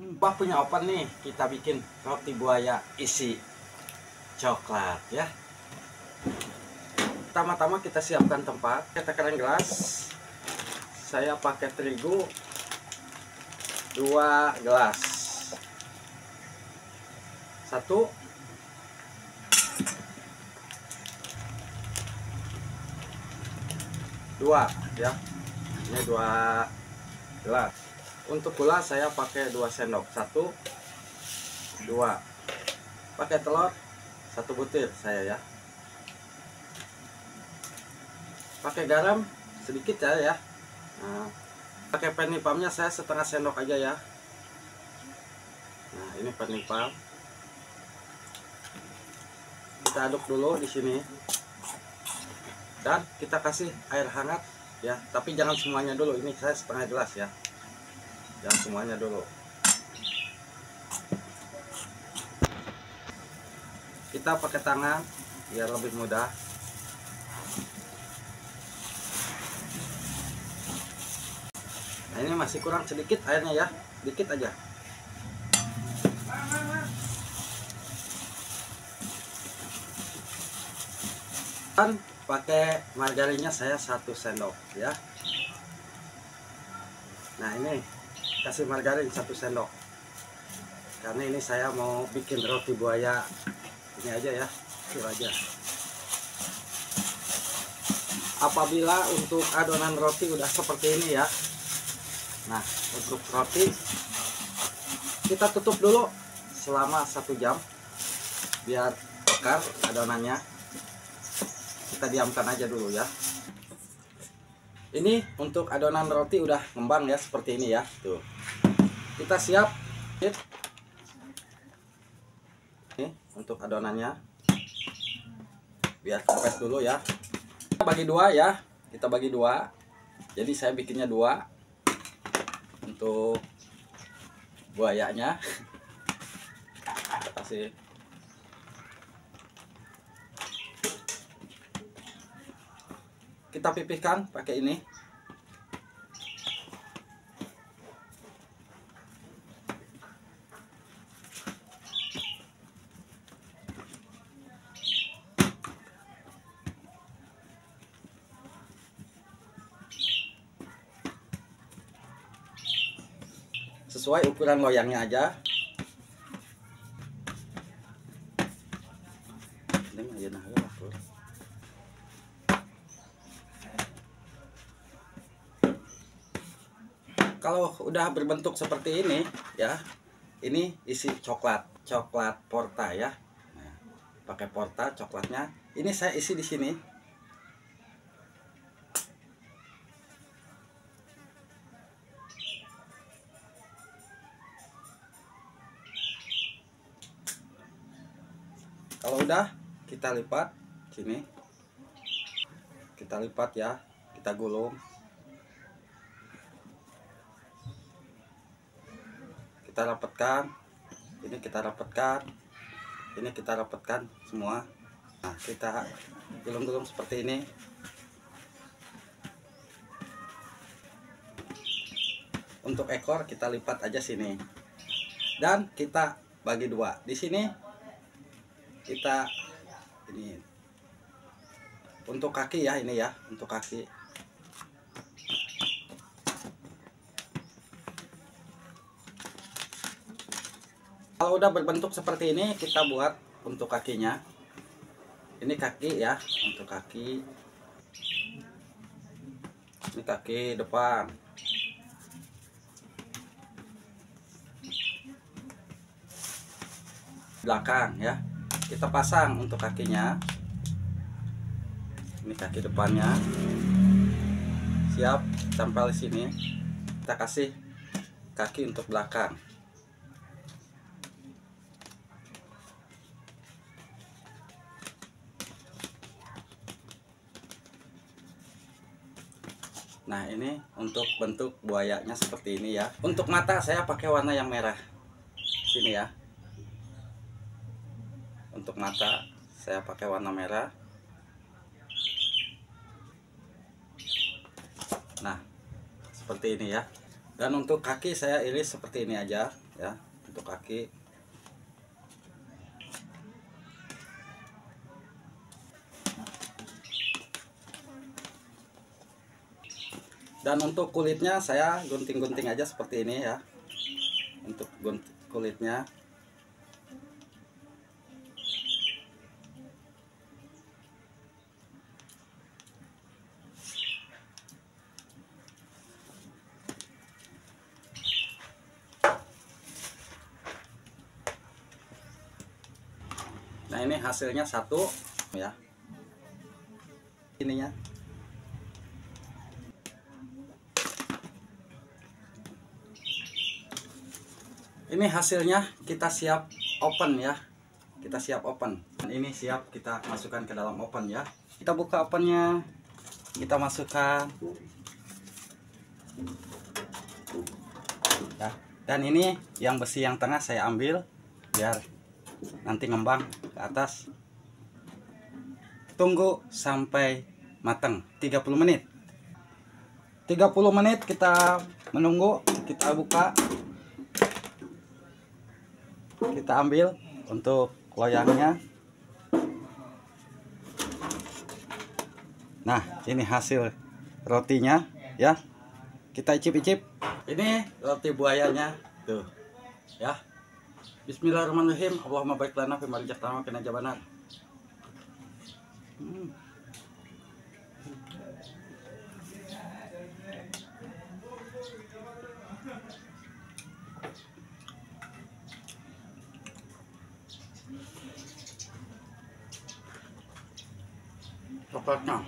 Wah, punya open nih, kita bikin roti buaya isi coklat ya. Pertama-tama kita siapkan tempat, takaran gelas. Saya pakai terigu 2 gelas. 1 2 ya. Ini 2 gelas. Untuk gula saya pakai 2 sendok. 1 2. Pakai telur 1 butir saya ya. Pakai garam sedikit ya. Nah, pakai penipamnya saya setengah sendok aja ya. Nah, ini penipam. Kita aduk dulu di sini. Dan kita kasih air hangat ya, tapi jangan semuanya dulu. Ini saya setengah gelas ya. Jangan semuanya dulu. Kita pakai tangan biar lebih mudah. Nah, ini masih kurang sedikit airnya ya, dikit aja. Dan pakai margarinnya saya 1 sendok ya. Nah, ini kasih margarin 1 sendok. Karena ini saya mau bikin roti buaya ini aja ya, itu aja. Apabila untuk adonan roti udah seperti ini ya. Nah, untuk roti kita tutup dulu selama 1 jam biar pekar adonannya. Kita diamkan aja dulu ya. Ini untuk adonan roti udah ngembang ya, seperti ini ya. Tuh. Kita siap. Ini untuk adonannya. Biar kempes dulu ya. Kita bagi 2 ya. Kita bagi 2. Jadi saya bikinnya 2 untuk buayanya. Kita kasih kita pipihkan pakai ini. Sesuai ukuran loyangnya aja. Kalau udah berbentuk seperti ini ya, ini isi coklat porta ya. Nah, pakai porta coklatnya. Ini saya isi di sini. Kalau udah kita lipat sini. Kita lipat ya, kita gulung. Kita rapatkan, ini kita rapatkan, ini kita rapatkan semua. Nah, kita gulung-gulung seperti ini. Untuk ekor kita lipat aja sini, dan kita bagi 2. Di sini kita ini untuk kaki ya, ini ya untuk kaki. Kalau udah berbentuk seperti ini, kita buat untuk kakinya. Ini kaki ya, untuk kaki. Ini kaki depan. Belakang ya. Kita pasang untuk kakinya. Ini kaki depannya. Siap, tempel di sini. Kita kasih kaki untuk belakang. Nah, ini untuk bentuk buayanya seperti ini ya. Untuk mata saya pakai warna yang merah. Sini ya. Untuk mata saya pakai warna merah. Nah, seperti ini ya. Dan untuk kaki saya iris seperti ini aja. ya, untuk kaki. Dan untuk kulitnya saya gunting-gunting aja seperti ini ya. Untuk kulitnya. Nah, ini hasilnya satu ya. Ininya. Ini hasilnya, kita siap open ya. Kita siap open. Dan ini siap kita masukkan ke dalam oven ya. Kita buka ovennya. Kita masukkan. Ya. Dan ini yang besi yang tengah saya ambil biar nanti ngembang ke atas. Tunggu sampai matang 30 menit. 30 menit kita menunggu, kita buka. Kita ambil untuk loyangnya. Nah, ini hasil rotinya ya. Kita icip-icip. Ini roti buayanya tuh. Ya. Bismillahirrahmanirrahim. Allahumma barik lana fi ma razaqtana wa qina adzabannar. Coklatnya.